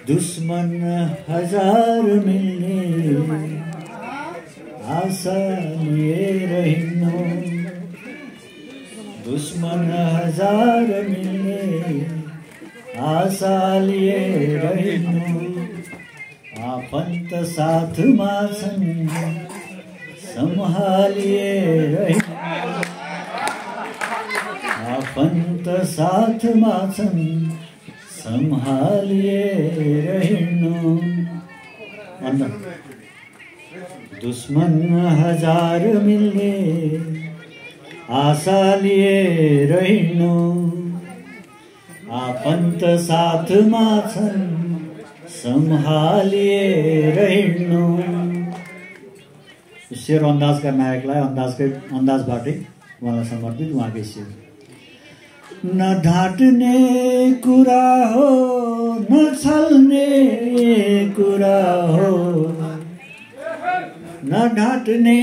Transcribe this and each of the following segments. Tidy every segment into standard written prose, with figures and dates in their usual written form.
दुश्मन हजार मिल्ने आशा लिएर हिँड्नु, दुश्मन हजार मिल्ने आशा लिएर हिँड्नु, आफन्त साथमा छन् सम्हालिएर हिँड्नु, आफन्त साथमा छन् सम्हालिएर हिँड्नु। दुश्मन हजार मिल्ने आशा लिएर हिँड्नु, आफन्त साथमा छन् सम्हालिएर हिँड्नु। शेर अन्दाजका नायकलाई अन्दाजबाटै उहाँलाई समर्पित उहाँकै शेर। न ढाँट्ने कुरा हो न छल्ने कुरा हो, न ढाँट्ने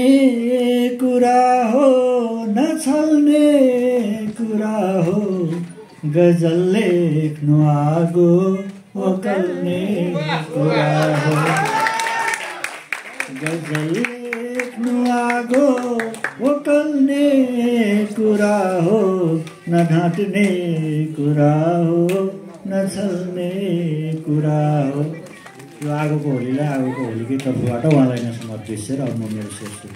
कुरा हो न छल्ने कुरा हो, गजल लेख्नु आगो ओकल्ने कुरा हो, गजल लेख्नु आगो ओकल्ने कुरा हो, न ढाँट्ने कुरा हो न छल्ने कुरा हो। यो आगोको होलीलाई आगोको होलीकै तर्फबाट उहाँलाई नै समर्पित छ। र अब म मेरो शेर सुरु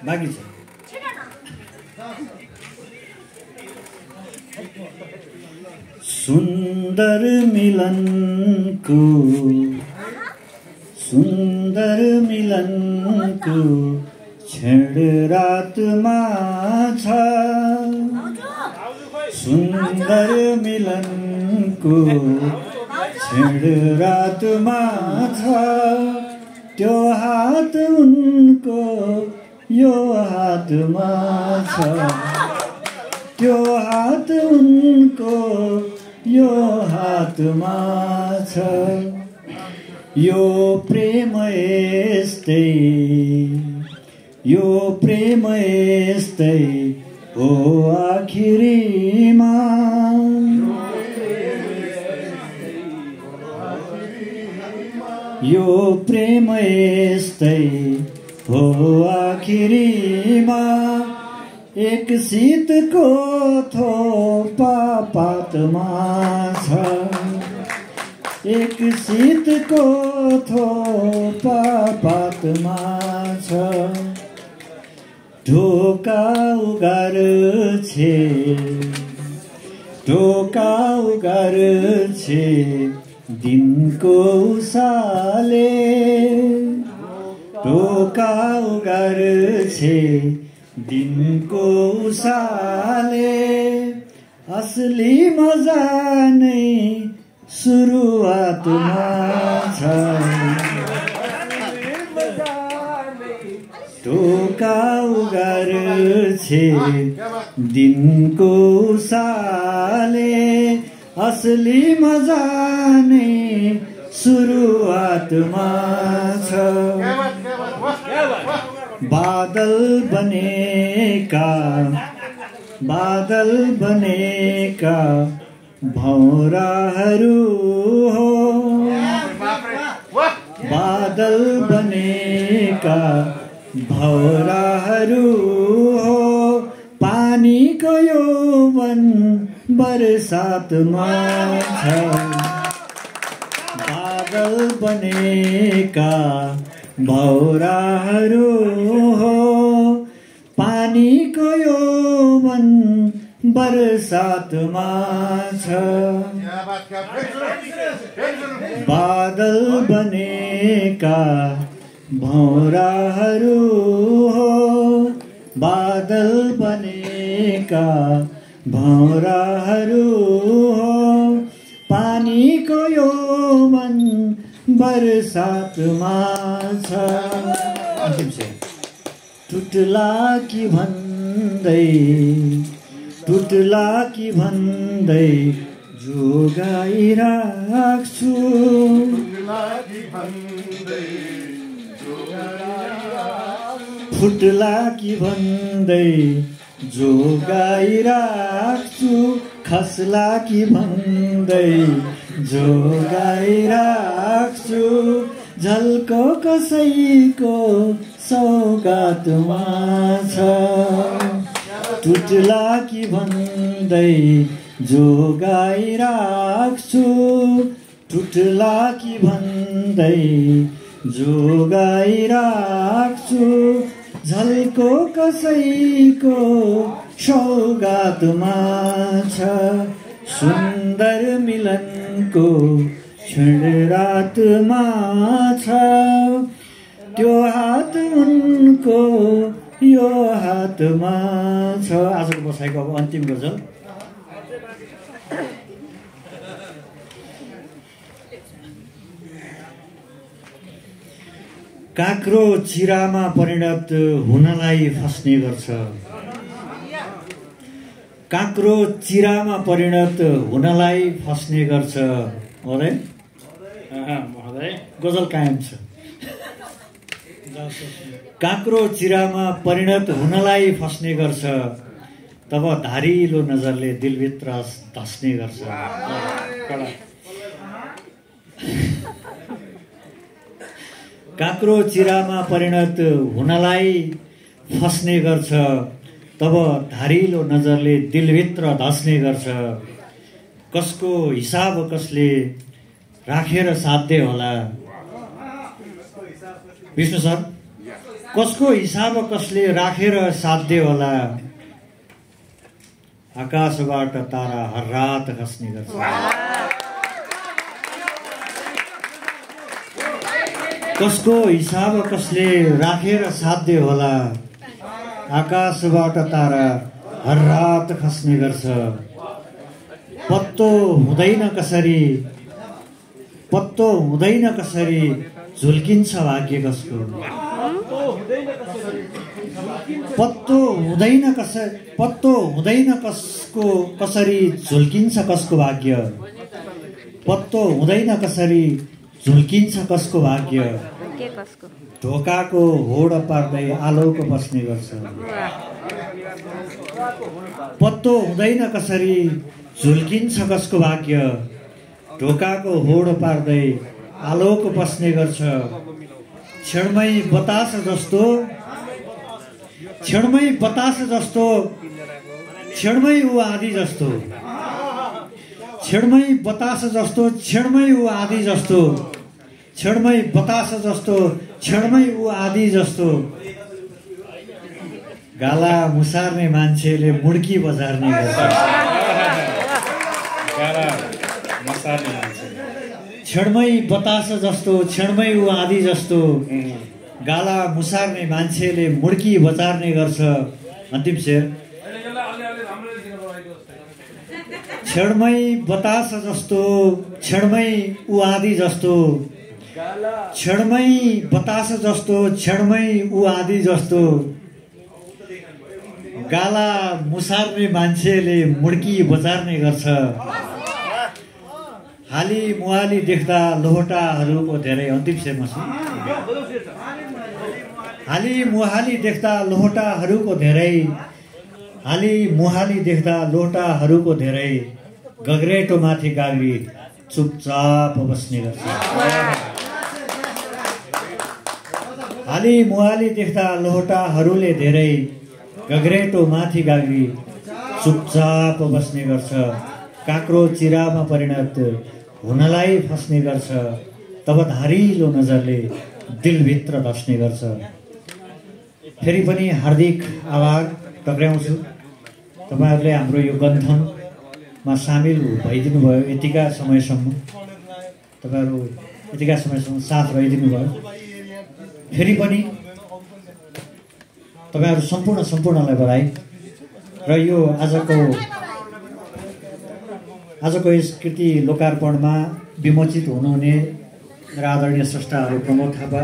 बाँकी छ। सुन्दर मिलनको क्षण रातमा छ, सुन्दर मिलनको क्षण रातमा छ, त्यो हात उनको यो हातमा छ, त्यो हात उनको यो हातमा छ, यो प्रेम यस्तै हो आखिरीमा, यो प्रेम यस्तै हो आखिरीमा, एक शीतको थोपा पातमा छ, एक शीतको थोपा पातमा छ, ढोका उगार छे दिनको उसाले, ढोका उगार छे दिनको उसाले, असली मजा नै सुरुवातमा छ, ढोका उगार छे दिनको उसाले, असली मजा नै सुरुवातमा छ। बादल बनेका भौराहरू हो, बादल बनेका भौराहरू हो, पानीको यौवन बरसातमा छ, बादल बनेका भौराहरू हो, पानीको यौवन बरसातमा छ, बादल बनेका भौराहरू हो, बादल बनेका भौराहरू हो, पानीको यौवन बरसातमा छ। अन्तिम शेर। टुटला कि भन्दै जोगाइराख्छु, फुट्ला कि भन्दै जोगाइराख्छु खस्ला कि भन्दै जोगाइराख्छु झल्को कसैको सौगातमा छ टुट्ला कि भन्दै जोगाइराख्छु टुट्ला कि भन्दै जोगाइराख्छु झल्को कसैको सौगातमा छ सुन्दर मिलनको क्षण रातमा छ त्यो हात उनको यो हातमा छ। आजको बसाइको अब अन्तिम गजल। काँक्रो चिरामा परिणत हुनलाई फस्ने गर्छ काँक्रो चिरामा परिणत हुनलाई फस्ने गर्छ। महोदय गजल कायम छ। काँक्रो चिरामा परिणत हुनलाई फस्ने गर्छ तब धारिलो नजरले दिलभित्र धस्ने गर्छ। काँक्रो चिरामा परिणत हुनलाई फस्ने गर्छ तब धारिलो नजरले दिलभित्र धस्ने गर्छ। कसको हिसाब कसले राखेर साध्य होला विष्णु सर कसको हिसाब कसले राखेर साध्य होला आकाशबाट तारा हर रात खस्ने गर्छ। कसको हिसाब कसले राखेर साध्य होला आकाशबाट तारा हर रात खस्ने गर्छ। पत्तो हुँदैन कसरी झुल्किन्छ भाग्य कसको पत्तो हुँदैन कसरी झुल्किन्छ कसको भाग्य पत्तो हुँदैन कसरी झुल्किन्छ कसको भाग्य ढोकाको होड पार्दै आलोक बस्ने गर्छ। पत्तो हुँदैन कसरी झुल्किन्छ कसको भाग्य ढोकाको होड पार्दै आलोक बस्ने गर्छ। क्षणमै बतास जस्तो क्षणमै ऊ आधी जस्तो क्षणमै बतास जस्तो क्षणमै ऊ आधी जस्तो क्षणमै बतास जस्तो क्षणमै ऊ आधी जस्तो गाला मुसार्ने मान्छेले मुड्की बजार्ने गर्छ। क्षणमै बतास जस्तो क्षणमै ऊ आधी जस्तो गाला मुसार्ने मान्छेले मुड्की बजार्ने गर्छ। अन्तिम शेर क्षणमै बतास जस्तो क्षणमै ऊ आधी जस्तो क्षणमै बतास जस्तो क्षणमै ऊ आधी जस्तो गाला मुसार्ने मान्छेले मुड्की बजार्ने गर्छ। हाली मुहाली देख्दा लोहटाहरूको धेरै अन्तिम शेरमा छ। हाली मुहाली देख्दा लोहटाहरूको धेरै गगरेटो माथि गाग्री चुपचाप बस्ने गर्छ। हाली मुहाली देख्दा लोहटाहरूले धेरै गगरेटो माथि गाग्री चुपचाप बस्ने गर्छ। काँक्रो चिरामा परिणत हुनलाई फस्ने गर्छ तब धारिलो नजरले दिलभित्र धस्ने गर्छ। फेरि पनि हार्दिक आभार टक्राउँछु तपाईहरुले हाम्रो यो गन्थनमा सामेल भइदिनु भयो। यतिका समयसम्म तपाईहरु यतिका समयसम्म साथ रहिदिनु भयो। फेरि पनि तपाईहरु सम्पूर्णलाई बधाई र यो आजको यस कृति लोकार्पणमा विमोचित हुनुहुने मेरा आदरणीय स्रष्टाहरू प्रमोद थापा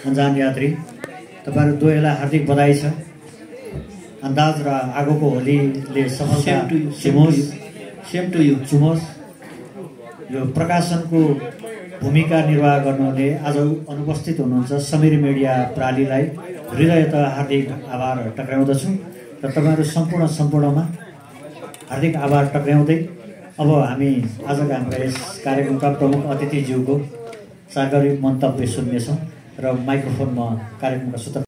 अन्जान यात्री तपाईहरु दुवैलाई हार्दिक बधाई छ। अन्दाज र आगोको होलीले सफलता सेम टु यु चुमोस्। यो प्रकाशनको भूमिका निर्वाह गर्नुहुने आज अनुपस्थित हुनुहुन्छ समीर मिडिया प्रालीलाई हृदयतः हार्दिक आभार टक्राउँदछु र तपाईँहरू सम्पूर्णमा हार्दिक आभार टक्राउँदै अब हामी आजका हाम्रा यस कार्यक्रमका प्रमुख अतिथिज्यूको सागरिक मन्तव्य सुन्नेछौँ र माइक्रोफोनमा कार्यक्रमका सूत्र